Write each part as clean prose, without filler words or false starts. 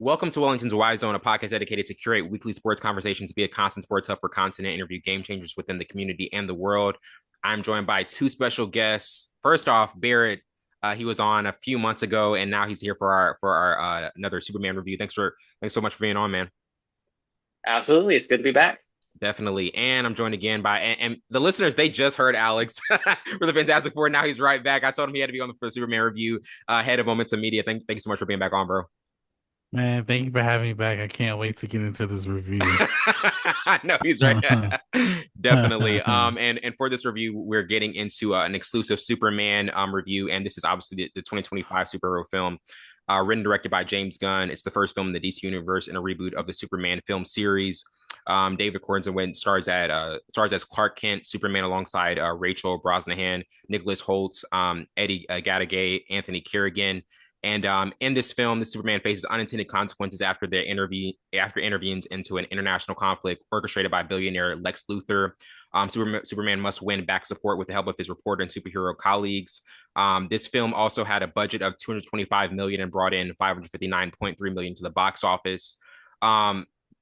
Welcome to Wellington's Y Zone, a podcast dedicated to curate weekly sports conversations, be a constant sports hub for content and interview game changers within the community and the world. I'm joined by two special guests. First off, Barrett. He was on a few months ago, and now he's here for our another Superman review. Thanks so much for being on, man. Absolutely. It's good to be back. Definitely. And I'm joined again by and the listeners, they just heard Alex for the Fantastic Four. Now he's right back. I told him he had to be on for the Superman review, head of Moments of Media. Thank you so much for being back on, bro. Man, thank you for having me back. I can't wait to get into this review. No, he's right. Definitely. And for this review, we're getting into an exclusive Superman review, and this is obviously the 2025 superhero film, written and directed by James Gunn. It's the first film in the DC universe in a reboot of the Superman film series. David Corenswet stars as Clark Kent, Superman, alongside Rachel Brosnahan, Nicholas Hoult, Eddie Gathegi, Anthony Kerrigan. And in this film, the Superman faces unintended consequences after intervenes into an international conflict orchestrated by billionaire Lex Luthor. Superman must win back support with the help of his reporter and superhero colleagues. This film also had a budget of $225 million and brought in $559.3 million to the box office.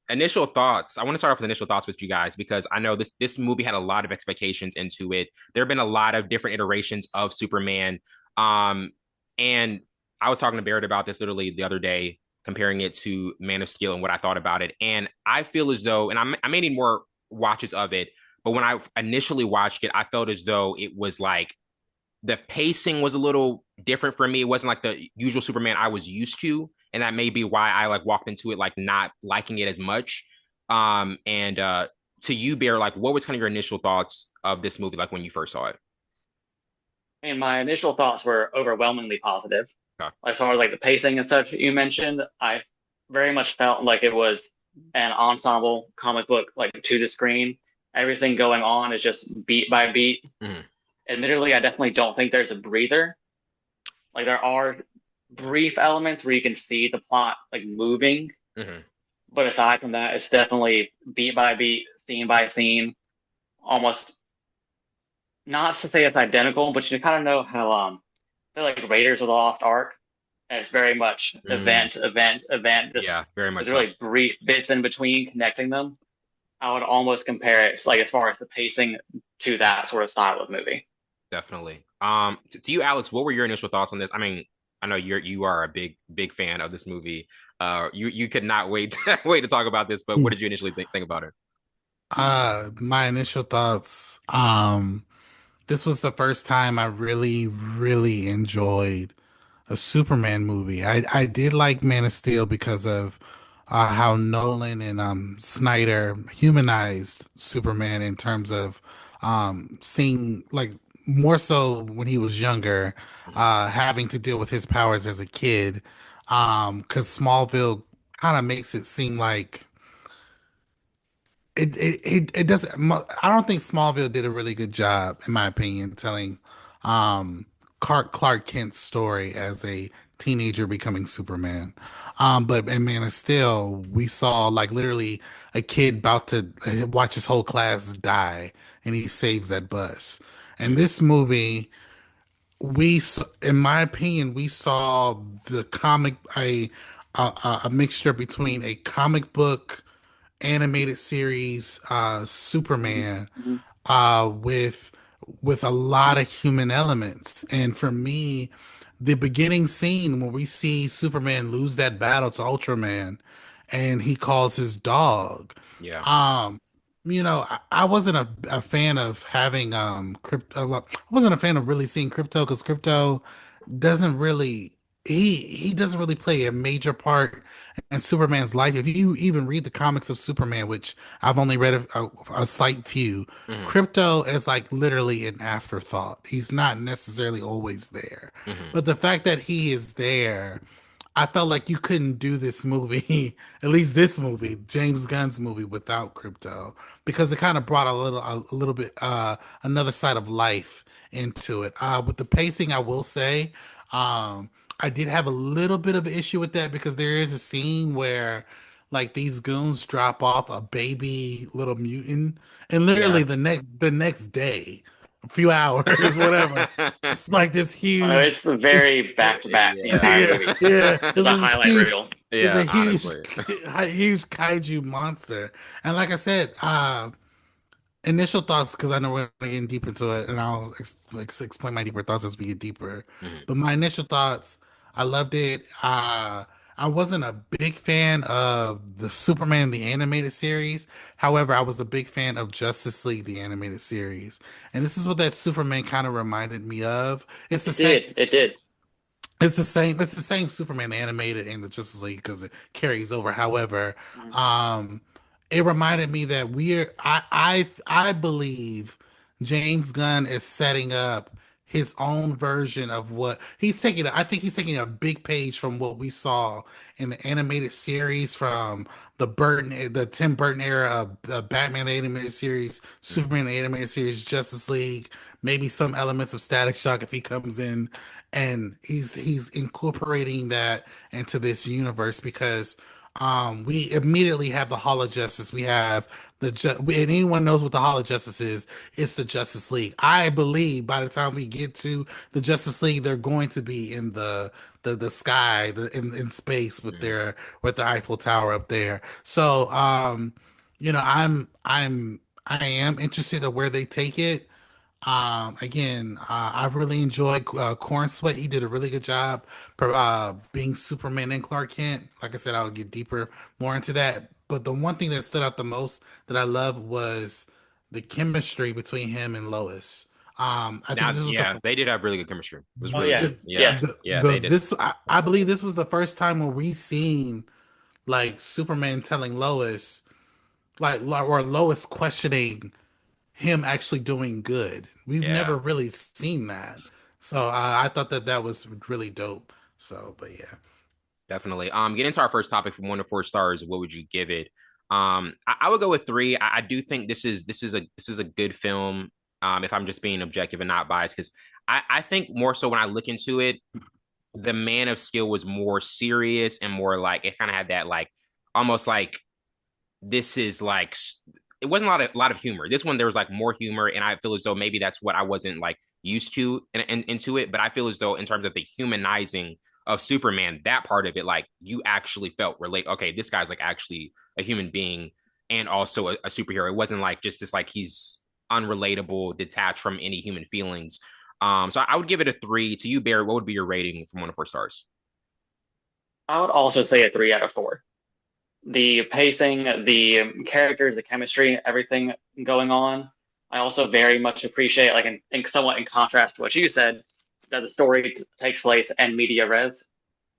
Initial thoughts. I want to start off with initial thoughts with you guys because I know this movie had a lot of expectations into it. There have been a lot of different iterations of Superman. And I was talking to Barrett about this literally the other day, comparing it to Man of Steel and what I thought about it. And I feel as though, and I may need more watches of it, but when I initially watched it, I felt as though it was like the pacing was a little different for me. It wasn't like the usual Superman I was used to. And that may be why I like walked into it like not liking it as much. And to you, Bear, like what was kind of your initial thoughts of this movie, like when you first saw it? And my initial thoughts were overwhelmingly positive. Okay. As far as like the pacing and such you mentioned, I very much felt like it was an ensemble comic book, like to the screen. Everything going on is just beat by beat. Mhm. Admittedly, I definitely don't think there's a breather. Like there are brief elements where you can see the plot like moving, Mhm. but aside from that, it's definitely beat by beat, scene by scene, almost not to say it's identical, but you kind of know how they're like Raiders of the Lost Ark. And it's very much Mm. event. Just Yeah, very much there's so. really brief bits in between connecting them. I would almost compare it, like as far as the pacing, to that sort of style of movie. Definitely. To you, Alex, what were your initial thoughts on this? I mean, I know you are a big fan of this movie. You could not wait wait to talk about this, but what did you initially think about it? My initial thoughts, this was the first time I really, really enjoyed a Superman movie. I did like Man of Steel because of how Nolan and Snyder humanized Superman in terms of seeing like more so when he was younger, having to deal with his powers as a kid. Because Smallville kind of makes it seem like it doesn't. I don't think Smallville did a really good job, in my opinion, telling um Clark Kent's story as a teenager becoming Superman. But in Man of Steel, we saw like literally a kid about to watch his whole class die, and he saves that bus. And Mm. this movie, in my opinion, we saw the comic a mixture between a comic book animated series Superman Mhm. with a lot of human elements. And for me, the beginning scene where we see Superman lose that battle to Ultraman and he calls his dog. Yeah. Um, I wasn't a fan of having crypto. Well, I wasn't a fan of really seeing crypto because crypto doesn't really he doesn't really play a major part in Superman's life. If you even read the comics of Superman, which I've only read a slight few, Hmm. Crypto is like literally an afterthought. He's not necessarily always there. Hmm. But the fact that he is there, I felt like you couldn't do this movie, at least this movie, James Gunn's movie, without Crypto, because it kind of brought a little bit another side of life into it. With the pacing, I will say, I did have a little bit of an issue with that because there is a scene where like these goons drop off a baby little mutant, and literally Yeah. the next day, a few hours, whatever, it's like this huge. It's very back to back the Yeah. entire Yeah, movie. yeah. It's This a is highlight huge. reel. It's Yeah, a huge, honestly. huge kaiju monster. And like I said, initial thoughts, because I know we're getting deep into it, and I'll explain my deeper thoughts as we get deeper. Mhm. But my initial thoughts, I loved it. I wasn't a big fan of the Superman the animated series. However, I was a big fan of Justice League the animated series, and this is what that Superman kind of reminded me of. It's the It same. did. It did. It's the same. It's the same Superman animated in the Justice League because it carries over. However, Mhm. um, it reminded me that I believe James Gunn is setting up his own version of what he's taking. I think he's taking a big page from what we saw in the animated series from the Tim Burton era of Batman the animated series, Mhm. Superman the animated series, Justice League, maybe some elements of Static Shock if he comes in, and he's incorporating that into this universe because we immediately have the Hall of Justice. We have and anyone knows what the Hall of Justice is. It's the Justice League. I believe by the time we get to the Justice League, they're going to be in the sky, in space Mhm. with their Eiffel Tower up there. So I am interested in where they take it. Again, I really enjoyed Corenswet. He did a really good job being Superman and Clark Kent. Like I said, I'll get deeper more into that. But the one thing that stood out the most that I loved was the chemistry between him and Lois. I think Now, this was yeah, they did have really good chemistry. It was Oh really yes, good. the Yeah, yes. yeah, they did. I believe this was the first time where we seen like Superman telling Lois or Lois questioning him actually doing good. We've never Yeah. really seen that. So I thought that that was really dope. So, but yeah. Definitely. Get into our first topic from 1 to 4 stars. What would you give it? I would go with three. I do think this is a good film. If I'm just being objective and not biased, because I think more so when I look into it, the Man of Steel was more serious and more like it kind of had that like almost like this is like it wasn't a lot of humor. This one there was like more humor, and I feel as though maybe that's what I wasn't like used to into it. But I feel as though in terms of the humanizing of Superman, that part of it, like you actually felt relate. Okay, this guy's like actually a human being and also a superhero. It wasn't like just this like he's unrelatable, detached from any human feelings. So I would give it a three. To you, Barry, what would be your rating from 1 to 4 stars? I would also say a 3 out of 4. The pacing, the characters, the chemistry, everything going on. I also very much appreciate, like, somewhat in contrast to what you said, that the story takes place in media res.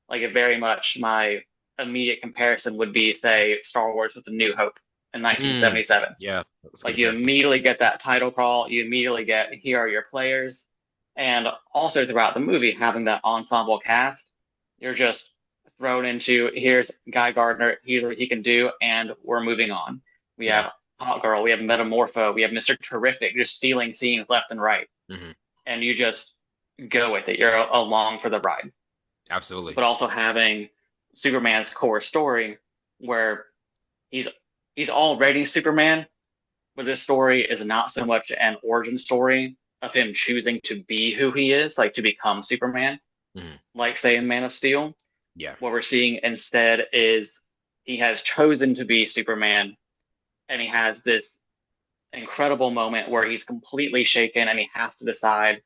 Like, it very much my immediate comparison would be, say, Star Wars with A New Hope in Mm, 1977. yeah, that's a good Like, you comparison. immediately get that title crawl, you immediately get here are your players, and also throughout the movie having that ensemble cast, you're just thrown into here's Guy Gardner, here's what he can do, and we're moving on. We Yeah. have Hot Girl, we have Metamorpho, we have Mr. Terrific, just stealing scenes left and right, Hmm. and you just go with it. You're along for the ride. Absolutely. But also having Superman's core story where he's he's already Superman, but this story is not so much an origin story of him choosing to be who he is, like to become Superman, Hmm. like say in Man of Steel. Yeah. What we're seeing instead is he has chosen to be Superman, and he has this incredible moment where he's completely shaken and he has to decide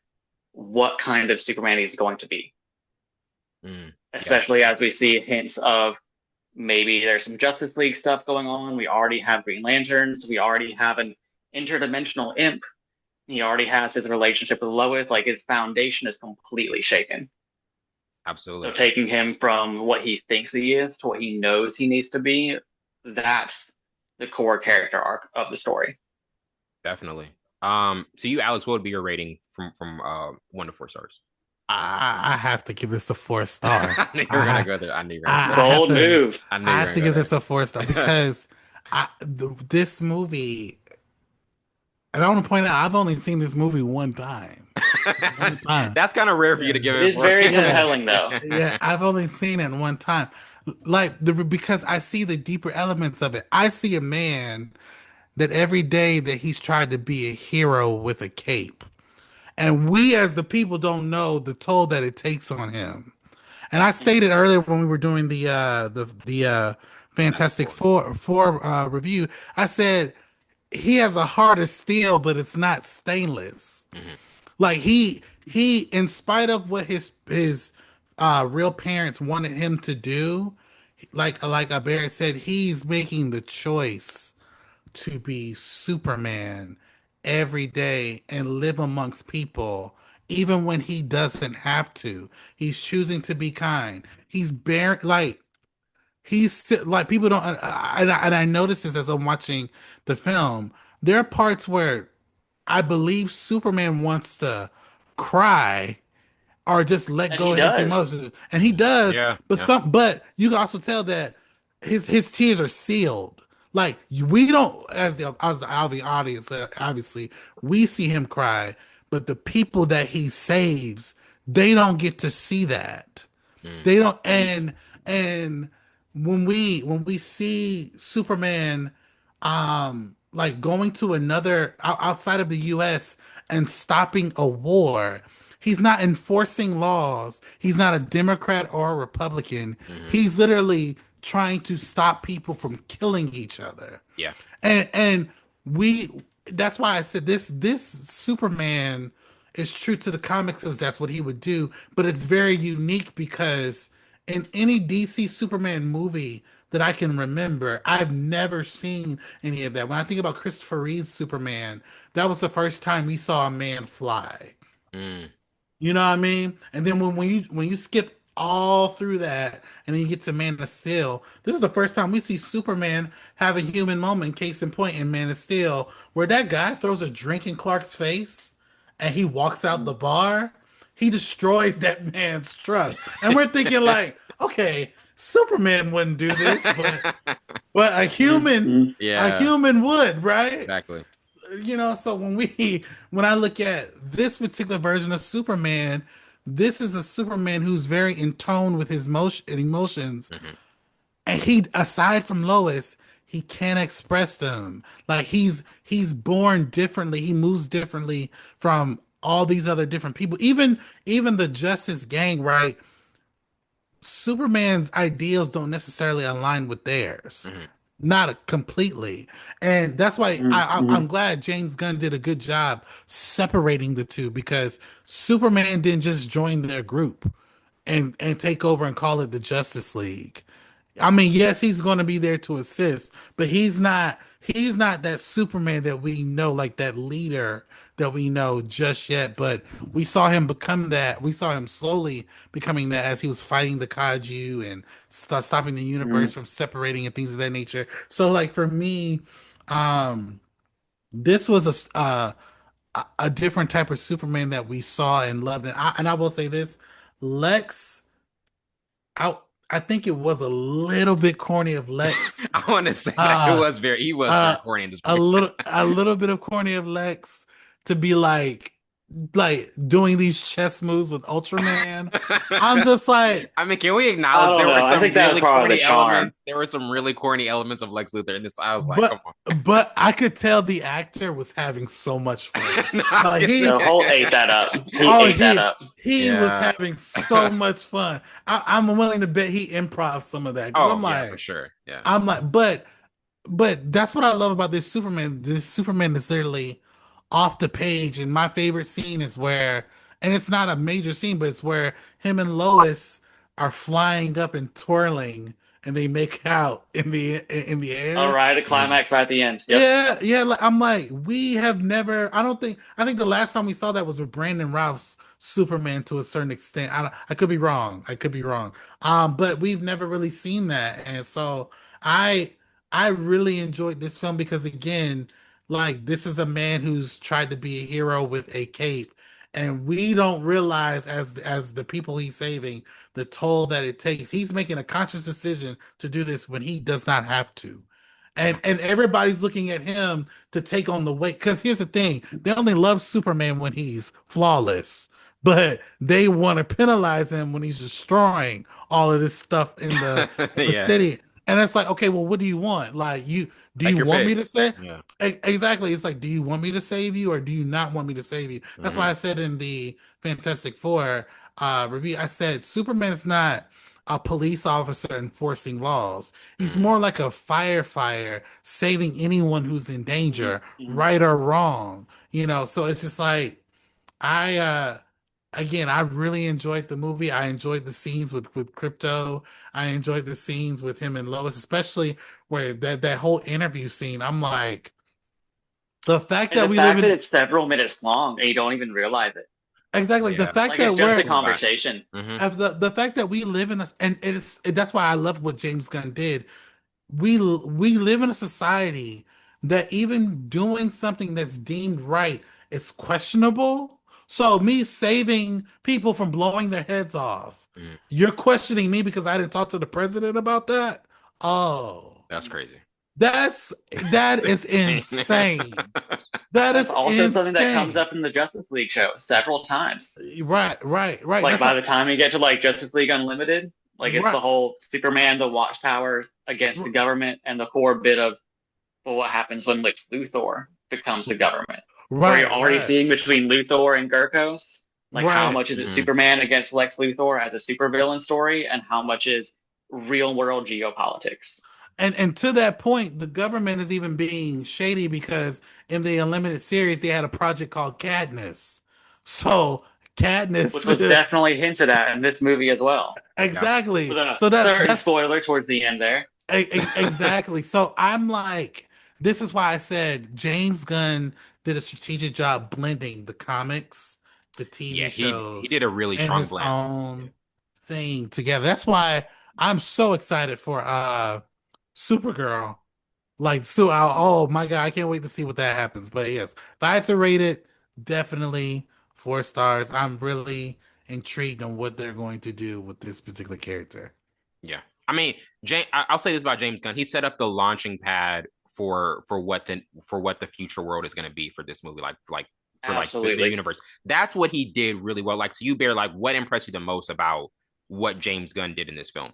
what kind of Superman he's going to be. Mm. Yeah. Especially as we see hints of maybe there's some Justice League stuff going on. We already have Green Lanterns. We already have an interdimensional imp. He already has his relationship with Lois. Like his foundation is completely shaken. So Absolutely. taking him from what he thinks he is to what he knows he needs to be, that's the core character arc of the story. Definitely. To you, Alex, what would be your rating from 1 to 4 stars? I have to give this a 4 star. I knew you were gonna go there. I knew you were gonna go I there. have Bold to move. I knew I you were have gonna to go give there. this a 4 star because this movie, and I want to point out I've only seen this movie one time. One time. That's kind of rare for you Yeah. to give It it is for. very Yeah. compelling, though. Yeah, I've only seen it one time. Because I see the deeper elements of it. I see a man that every day that he's tried to be a hero with a cape. And we as the people don't know the toll that it takes on him. And I stated earlier when we were doing the Fantastic Four review, I said he has a heart of steel, but it's not stainless. Hmm. Like he in spite of what his real parents wanted him to do, like Barrett said, he's making the choice to be Superman every day and live amongst people, even when he doesn't have to. He's choosing to be kind. He's bare like like people don't, and I noticed this as I'm watching the film. There are parts where I believe Superman wants to cry or just let And go he of his does. emotions, and he does. Yeah, But yeah. but you can also tell that his tears are sealed. Like we don't, as the audience, obviously we see him cry, but the people that he saves, they don't get to see that. Mm. They don't, and when we see Superman like going to another outside of the US and stopping a war, he's not enforcing laws. He's not a Democrat or a Republican. Hmm. He's literally trying to stop people from killing each other. Yeah. And we that's why I said this Superman is true to the comics because that's what he would do, but it's very unique because in any DC Superman movie that I can remember, I've never seen any of that. When I think about Christopher Reeve's Superman, that was the first time we saw a man fly. Mm. You know what I mean? And then when you skip all through that and then you get to Man of Steel, this is the first time we see Superman have a human moment, case in point in Man of Steel, where that guy throws a drink in Clark's face and he walks out the bar. He destroys that man's truck. And we're thinking like, okay, Superman wouldn't do this, but a human Mhm. a Yeah, human would, right? exactly. So when I look at this particular version of Superman, this is a Superman who's very in tone with his emotions, Hmm. and he, aside from Lois, he can't express them. Like he's born differently, he moves differently from all these other different people. Even the Justice Gang, right? Superman's ideals don't necessarily align with theirs, Hmm. not completely, and that's why I'm Mhm. glad James Gunn did a good job separating the two because Superman didn't just join their group and take over and call it the Justice League. I mean, yes, he's going to be there to assist, but he's not that Superman that we know, like that leader that we know just yet. But we saw him become that. We saw him slowly becoming that as he was fighting the kaiju and stopping the universe Mhm. from separating and things of that nature. So, like for me, um, this was a different type of Superman that we saw and loved, and I will say this, Lex. I I think it was a little bit corny of Lex. I want to say that Uh he was very uh corny in this a movie. little bit of corny of Lex to be like doing these chess moves with Ultraman. I'm just like, I mean, can we I acknowledge don't there were know. I some think that was really part of the corny charm. elements? There were some really corny elements of Lex Luthor in this. I was like, come but but I could tell the actor was having so much fun. on. No, I Like can see No, Holt ate that. that up. He oh ate that he up. he was Yeah. having so much fun. I'm willing to bet he improv some of that because Oh, yeah, for sure. Yeah. I'm like, but that's what I love about this Superman. This Superman is literally off the page. And my favorite scene is where, and it's not a major scene, but it's where him and Lois are flying up and twirling, and they make out in the All air. right, a Mm. climax right at the end. Yep. Yeah, yeah. I'm like, we have never. I don't think. I think the last time we saw that was with Brandon Routh's Superman to a certain extent. I could be wrong. I could be wrong. But we've never really seen that, and so I I really enjoyed this film because again, like this is a man who's tried to be a hero with a cape, and we don't realize as the people he's saving the toll that it takes. He's making a conscious decision to do this when he does not have to. Yeah. And everybody's looking at him to take on the weight. Because here's the thing: they only love Superman when he's flawless, but they want to penalize him when he's destroying all of this stuff in the Yeah. city. And it's like, okay, well, what do you want? Like, do Take you your want me pick. to say Yeah. exactly? It's like, do you want me to save you or do you not want me to save you? That's why Hmm. I said in the Fantastic Four. review, I said Superman is not a police officer enforcing laws. He's Mm. more like a firefighter saving anyone who's in Mhm, danger, mhm. right or wrong. So it's just like I again, I really enjoyed the movie. I enjoyed the scenes with Crypto. I enjoyed the scenes with him and Lois, especially where that whole interview scene. I'm like, the fact And that the we live fact that in it's several minutes long and you don't even realize it. exactly the Yeah. fact Like it's that just a we're Think about it. conversation. Hmm. of the fact that we live in a and that's why I love what James Gunn did. We live in a society that even doing something that's deemed right is questionable. So me saving people from blowing their heads off, Mm. you're questioning me because I didn't talk to the president about that? Oh, That's crazy. that's That's that is insane. insane. That That's is also something that comes insane. up in the Justice League show several times. Right. Like That's by a the time you get to like Justice League Unlimited, like it's right, the whole Superman, the Watchtower against the government, and the core bit of well, what happens when Lex Luthor becomes the government. Where you're right, already right, seeing between Luthor and Gurkos, like how right. much is it Hmm. Superman against Lex Luthor as a supervillain story, and how much is real world geopolitics. And to that point, the government is even being shady because in the Unlimited series they had a project called Cadmus. So Which Cadmus, was definitely hinted at in this movie as well, Yeah. with exactly. a So certain that's spoiler towards the end there. exactly. So I'm like, this is why I said James Gunn did a strategic job blending the comics, the TV Yeah. He shows, did a really and strong his blend. own thing together. That's why I'm so excited for Supergirl. Like, so, oh my God, I can't wait to see what that happens. But yes, if I had to rate it, definitely 4 stars. I'm really intrigued on what they're going to do with this particular character. Yeah. I mean, I'll say this about James Gunn. He set up the launching pad for what the future world is going to be for this movie, for like the Absolutely. universe. That's what he did really well. Like, so you bear like what impressed you the most about what James Gunn did in this film?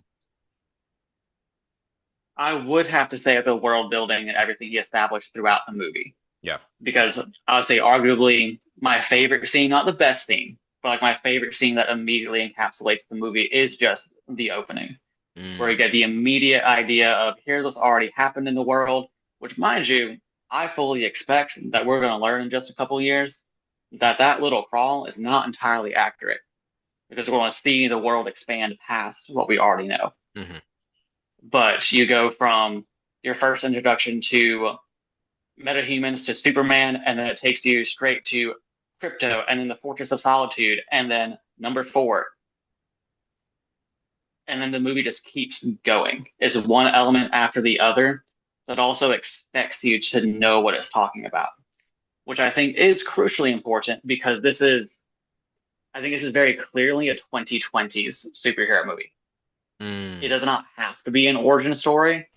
I would have to say the world building and everything he established throughout the movie. Yeah. Because I would say arguably my favorite scene, not the best scene, but like my favorite scene that immediately encapsulates the movie is just the opening, where Mm. you get the immediate idea of here's what's already happened in the world, which mind you, I fully expect that we're going to learn in just a couple years that that little crawl is not entirely accurate because we're going to see the world expand past what we already know. Hmm. But you go from your first introduction to metahumans to Superman, and then it takes you straight to Crypto, and then the Fortress of Solitude, and then number four. And then the movie just keeps going. It's one element after the other that also expects you to know what it's talking about, which I think is crucially important because I think this is very clearly a 2020s superhero movie. It Mm. does not have to be an origin story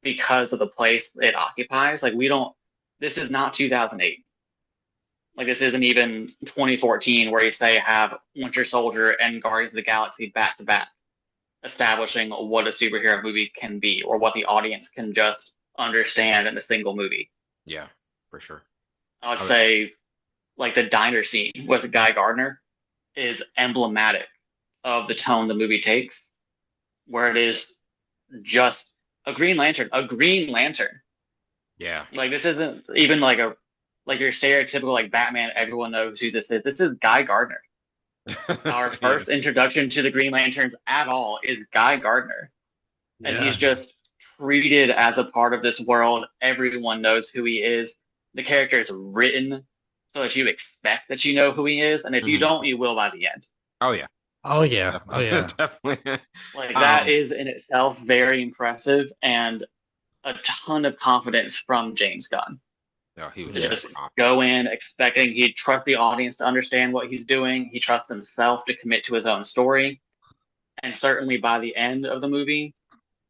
because of the place it occupies. Like, we don't, this is not 2008. Like, this isn't even 2014 where you say have Winter Soldier and Guardians of the Galaxy back to back, establishing what a superhero movie can be or what the audience can just understand in a single movie. Yeah, for sure. I would I would- say, like, the diner scene with Guy Gardner is emblematic of the tone the movie takes, where it is just a Green Lantern, a Green Lantern. yeah. Like, this isn't even like a like your stereotypical like Batman. Everyone knows who this is. This is Guy Gardner. Our Yeah. first introduction to the Green Lanterns at all is Guy Gardner, and Yeah. he's just treated as a part of this world. Everyone knows who he is. The character is written so that you expect that you know who he is, and if you Mhm. don't, you will by the end. Oh yeah. Oh yeah. Oh Definitely. yeah. Definitely. Like, that Um, is in itself very impressive and a ton of confidence from James Gunn. no, he was To super just Yes. off. go in expecting he trusts the audience to understand what he's doing. He trusts himself to commit to his own story. And certainly by the end of the movie,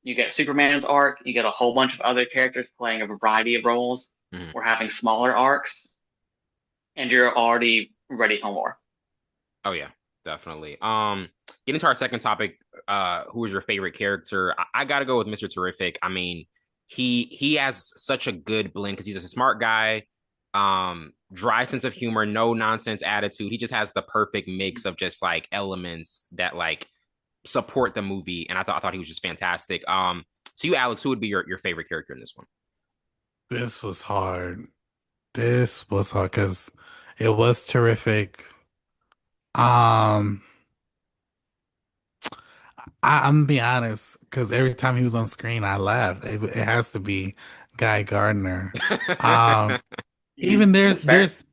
you get Superman's arc, you get a whole bunch of other characters playing a variety of roles. Mhm. We're having smaller arcs, and you're already ready for more. Oh yeah, definitely. Getting to our second topic, who is your favorite character? I gotta go with Mr. Terrific. I mean, he has such a good blend because he's a smart guy. dry sense of humor, no nonsense attitude. He just has the perfect mix of just like elements that like support the movie. And I thought he was just fantastic. So you, Alex, who would be your favorite character in this one? This was hard. This was hard because it was terrific. Um, I'm gonna be honest, because every time he was on screen, I laughed. It has to be Guy Gardner. Um, even That's fair. there's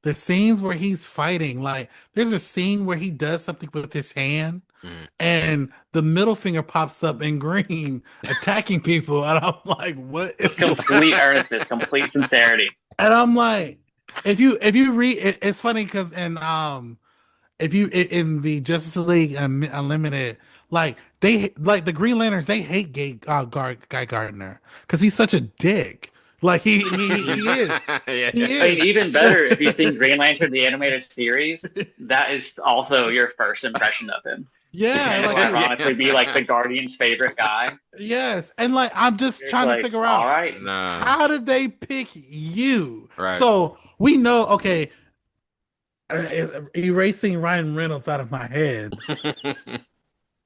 the scenes where he's fighting. Like there's a scene where he does something with his hand, Mm. and the middle finger pops up in green, attacking people, and I'm like, what is With complete earnestness, complete sincerity. And I'm like, if you read, it's funny because if you in the Justice League Unlimited, like they like the Green Lanterns, they hate Guy Gardner because he's such a dick. Like he is. Yeah. He I mean, is. even better if you've seen Green Lantern, the animated series, that is also your first impression of him. Yeah, And to like ironically be like the Guardian's favorite guy. yes, and like I'm just It's trying to like, figure all out right. No. how did they pick you? Right. So we know, okay, erasing Ryan Reynolds out of my head.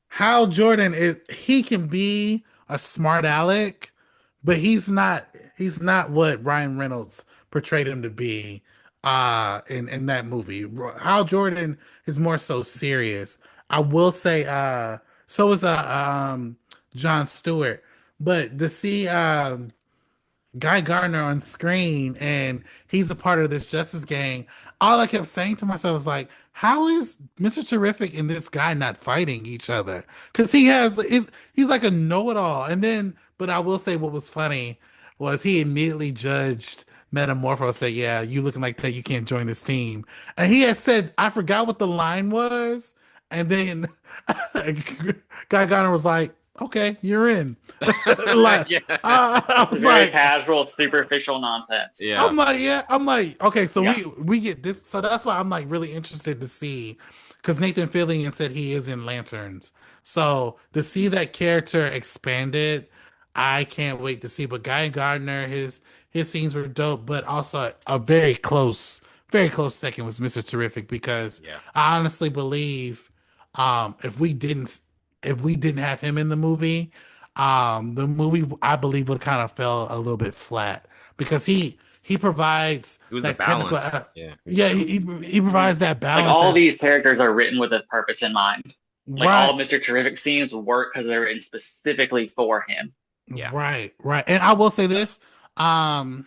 Hal Jordan is he can be a smart aleck, but he's not what Ryan Reynolds portrayed him to be in that movie. Hal Jordan is more so serious. I will say so is John Stewart. But to see Guy Gardner on screen and he's a part of this Justice Gang. All I kept saying to myself was like, how is Mr. Terrific and this guy not fighting each other? Because he's like a know-it-all. And then, but I will say what was funny was he immediately judged Metamorpho, said, yeah, you looking like that, you can't join this team. And he had said, I forgot what the line was. And then Guy Gardner was like, okay, you're in. Like, Yeah. I was Very like, casual, superficial nonsense. Yeah. I'm like, yeah, I'm like, okay, so Yeah. we get this, so that's why I'm like really interested to see, because Nathan Fillion said he is in Lanterns, so to see that character expanded, I can't wait to see. But Guy Gardner, his scenes were dope, but also a very close second was Mr. Terrific, because Yeah. I honestly believe, if we didn't have him in the movie I believe would kind of fell a little bit flat because he provides It was the that technical balance. Yeah. yeah he provides that Like balance all that these characters are written with a purpose in mind. Like all right Mr. Terrific scenes work because they're written specifically for him. Yeah. right. And I will say this, um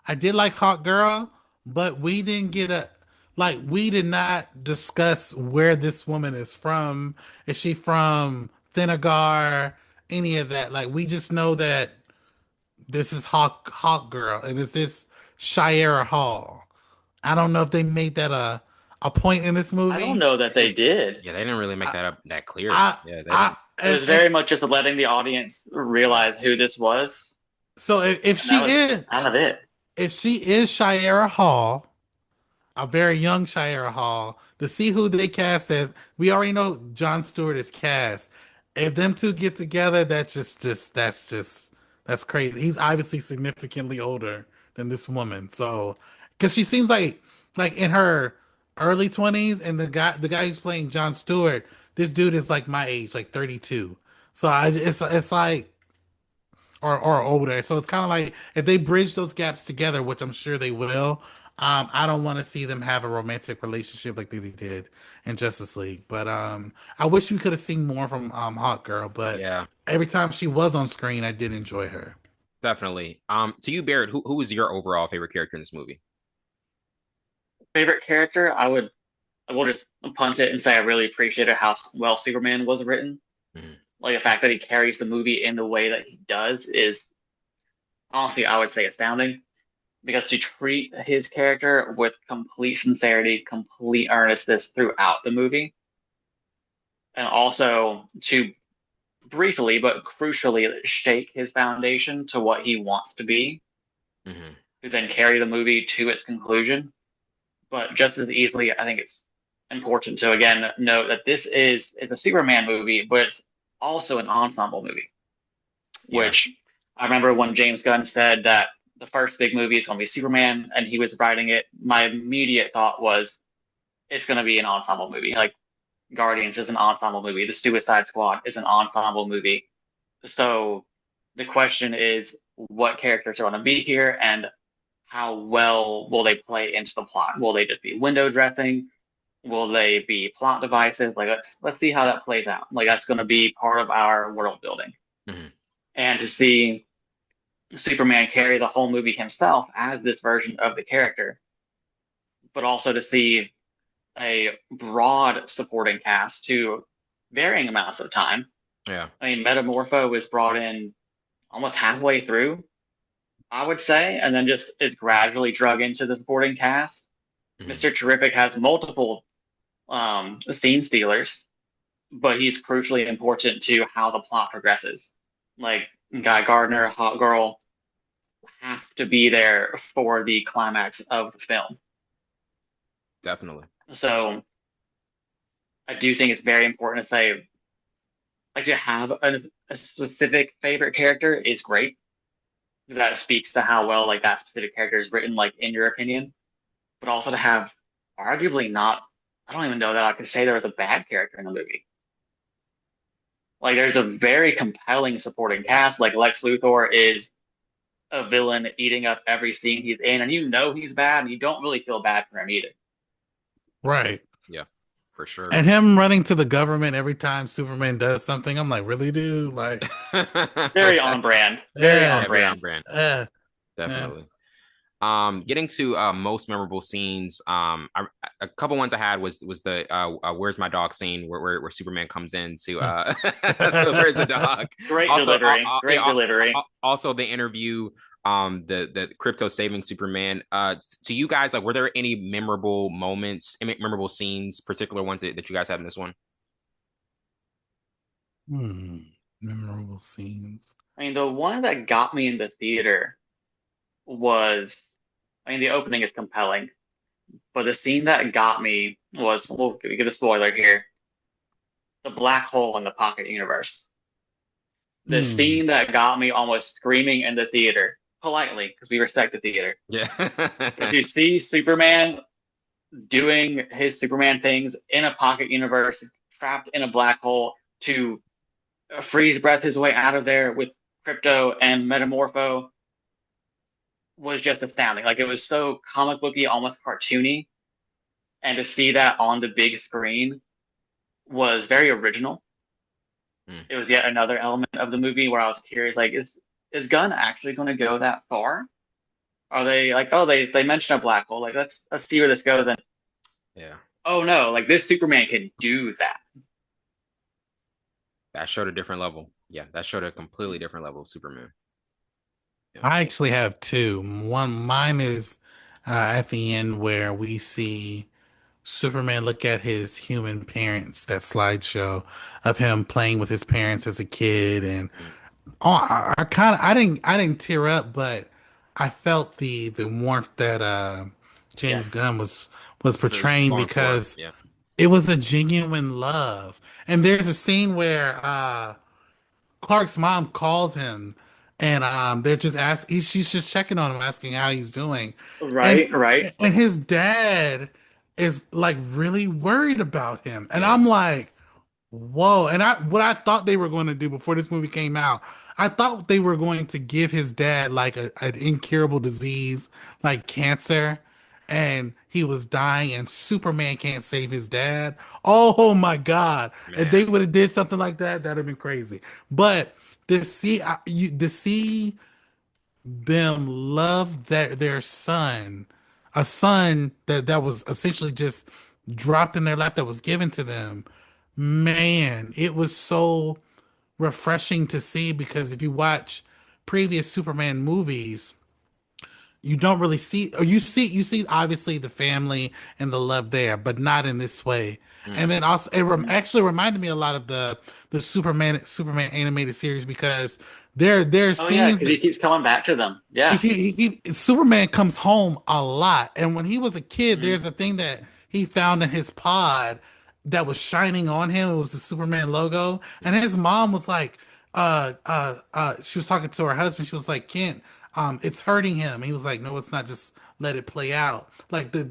I did like Hawk Girl, but we did not discuss where this woman is from. Is she from Thanagar? Any of that? Like we just know that this is Hawk Girl, and it's this Shira Hall. I don't know if they made that a point in this I don't movie. know that they did. Yeah, they didn't really make I that up that clear. I, Yeah, they I didn't. It was very much just letting the audience realize who this was. so if And she that was is kind of it. Shira Hall, a very young Shira Hall, to see who they cast as, we already know John Stewart is cast. If them two get together, that's crazy. He's obviously significantly older than this woman. So, because she seems like in her early 20s, and the guy who's playing John Stewart, this dude is like my age, like 32. So it's like or older. So it's kind of like if they bridge those gaps together, which I'm sure they will. I don't want to see them have a romantic relationship like they did in Justice League. But I wish we could have seen more from Hawk Girl. But Yeah, every time she was on screen, I did enjoy her. definitely. To you, Barrett, who is your overall favorite character in this movie? Favorite character, I will just punt it and say I really appreciated how well Superman was written. Mhm. Like the fact that he carries the movie in the way that he does is honestly, I would say astounding. Because to treat his character with complete sincerity, complete earnestness throughout the movie, and also to briefly but crucially shake his foundation to what he wants to be, Mhm. to then carry the movie to its conclusion. But just as easily, I think it's important to again note that it's a Superman movie, but it's also an ensemble movie. Yeah. Which I remember when James Gunn said that the first big movie is going to be Superman, and he was writing it, my immediate thought was it's going to be an ensemble movie. Like Guardians is an ensemble movie. The Suicide Squad is an ensemble movie. So the question is, what characters are going to be here, and how well will they play into the plot? Will they just be window dressing? Will they be plot devices? Like let's see how that plays out. Like that's going to be part of our world building. Mm-hmm. And to see Superman carry the whole movie himself as this version of the character, but also to see a broad supporting cast to varying amounts of time. Yeah. I mean, Metamorpho was brought in almost halfway through, I would say, and then just is gradually drug into the supporting cast. Mm-hmm. Mr. Terrific has multiple scene stealers, but he's crucially important to how the plot progresses. Like Guy Gardner, Hot Girl have to be there for the climax of the film. Definitely. So I do think it's very important to say, like, to have a specific favorite character is great. That speaks to how well like that specific character is written, like in your opinion. But also to have arguably not, I don't even know that I could say there was a bad character in the movie. Like there's a very compelling supporting cast. Like Lex Luthor is a villain eating up every scene he's in, and you know he's bad, and you don't really feel bad for him either. Right. Yeah, for sure. And him running to the government every time Superman does something, I'm like, really, dude? Like, very on brand. Very on brand. Definitely. Getting to most memorable scenes. A couple ones I had was the "Where's My Dog" scene where Superman comes in to "Where's the dog?" Great delivery. Great delivery. Also, the interview. The crypto saving Superman. To you guys, like, were there any memorable moments, memorable scenes, particular ones that you guys had in this one? Memorable scenes. I mean, the one that got me in the theater was, I mean, the opening is compelling, but the scene that got me was, we'll give a spoiler here, the black hole in the pocket universe. The scene that got me almost screaming in the theater, politely, because we respect the theater. Yeah. But you see Superman doing his Superman things in a pocket universe, trapped in a black hole, to freeze breath his way out of there with Crypto and Metamorpho, was just astounding. Like, it was so comic booky, almost cartoony, and to see that on the big screen was very original. It was yet another element of the movie where I was curious, like, is Gunn actually going to go that far? Are they like, oh, they mentioned a black hole, like let's see where this goes, and yeah, oh no, like this Superman can do that. That showed a different level. Yeah, that showed a completely different level of Superman. Yeah. I actually have two. Mine is at the end where we see Superman look at his human parents, that slideshow of him playing with his parents as a kid, and I didn't tear up, but I felt the warmth that James Gunn was portraying, because it was a genuine love. And there's a scene where Clark's mom calls him, and they're just she's just checking on him, asking how he's doing. Right. And his dad is like really worried about him. And I'm like, whoa. And what I thought they were going to do before this movie came out, I thought they were going to give his dad like an incurable disease, like cancer, and he was dying, and Superman can't save his dad. Oh my God. Man. If they would have did something like that, that'd have been crazy. But to see them love their son, a son that was essentially just dropped in their lap, that was given to them, man, it was so refreshing to see, because if you watch previous Superman movies, you don't really see, or you see obviously the family and the love there, but not in this way. And then also actually reminded me a lot of the Superman animated series, because there scenes because he keeps coming back to them. Yeah, Superman comes home a lot, and when he was a kid, there's a thing that he found in his pod that was shining on him. It was the Superman logo, and his mom was like, she was talking to her husband. She was like, Kent, it's hurting him. He was like, no, it's not. Just let it play out. Like the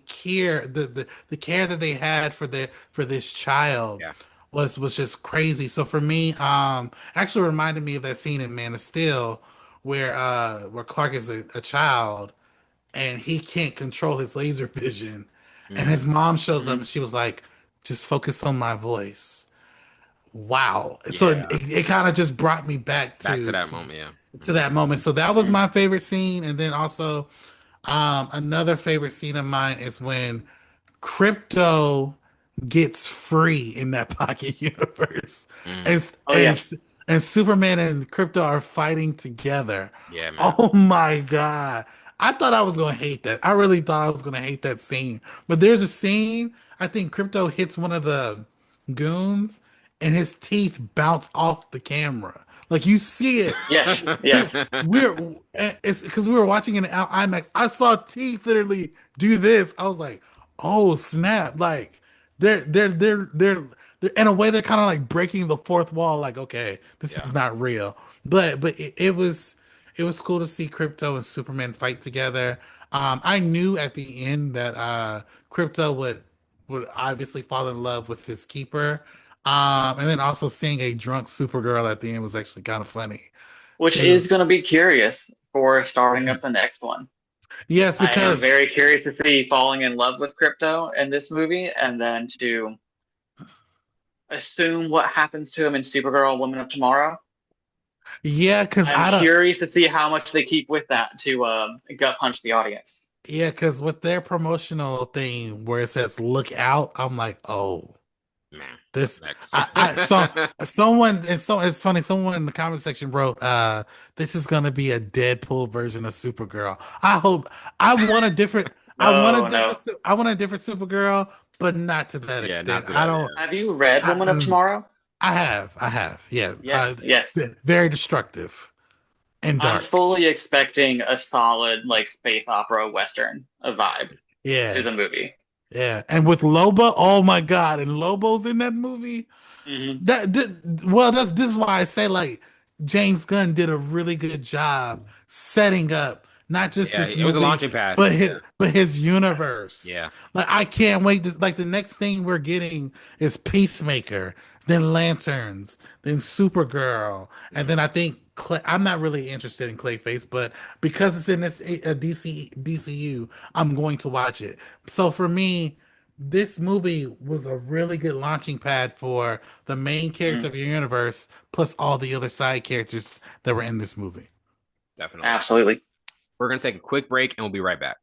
care the care that they had for this child Yeah. was just crazy. So for me, actually reminded me of that scene in Man of Steel where Clark is a child and he can't control his laser vision, and his Mm, mom shows up Mhm. and she was like, just focus on my voice. Wow. So it, yeah. it kind of just brought me back Back to to, that to moment. Yeah. to that moment. So that was Mhm. my favorite scene. And then also another favorite scene of mine is when Crypto gets free in that pocket universe. Mm, And Oh yeah. and and Superman and Crypto are fighting together. yeah, man. Oh my God. I thought I was gonna hate that. I really thought I was gonna hate that scene. But there's a scene, I think Crypto hits one of the goons and his teeth bounce off the camera. Like you see it. Yes. Yes. We're it's because we were watching it in IMAX. I saw teeth literally do this. I was like, oh snap! Like they're in a way they're kind of like breaking the fourth wall. Like, okay, this Yeah. is not real. But it was cool to see Crypto and Superman fight together. I knew at the end that Crypto would obviously fall in love with his keeper. And then also seeing a drunk Supergirl at the end was actually kind of funny Which is too. going to be curious for starting Yeah. up the next one. Yes, I am because very curious to see falling in love with Crypto in this movie, and then to assume what happens to him in Supergirl Woman of Tomorrow. yeah, because I'm I don't. curious to see how much they keep with that to gut punch the audience. Yeah, because with their promotional thing where it says "look out," I'm like, oh, Man. What's this. next? Someone it's funny. Someone in the comment section wrote, "This is gonna be a Deadpool version of Supergirl." I hope. I want a different. No, no. I want a different Supergirl, but not to that Yeah, extent. not to I that. don't. Have you read Woman of I, Tomorrow? I have. Yeah. Yes, yes. Very destructive and I'm dark. fully expecting a solid like space opera western a vibe to Yeah. the movie. Yeah, and with Loba, oh my God, and Lobo's in that movie. Hmm. Well, this is why I say like James Gunn did a really good job setting up not just Yeah, this it was a movie, launching pad. Yeah. but his universe. Yeah. Like I can't wait. To, like the next thing we're getting is Peacemaker, then Lanterns, then Supergirl, and Mm, then I think I'm not really interested in Clayface, but because it's in this DCU, I'm going to watch it. So for me, this movie was a really good launching pad for the main character Hmm. of your universe, plus all the other side characters that were in this movie. definitely. Absolutely. We're gonna take a quick break and we'll be right back.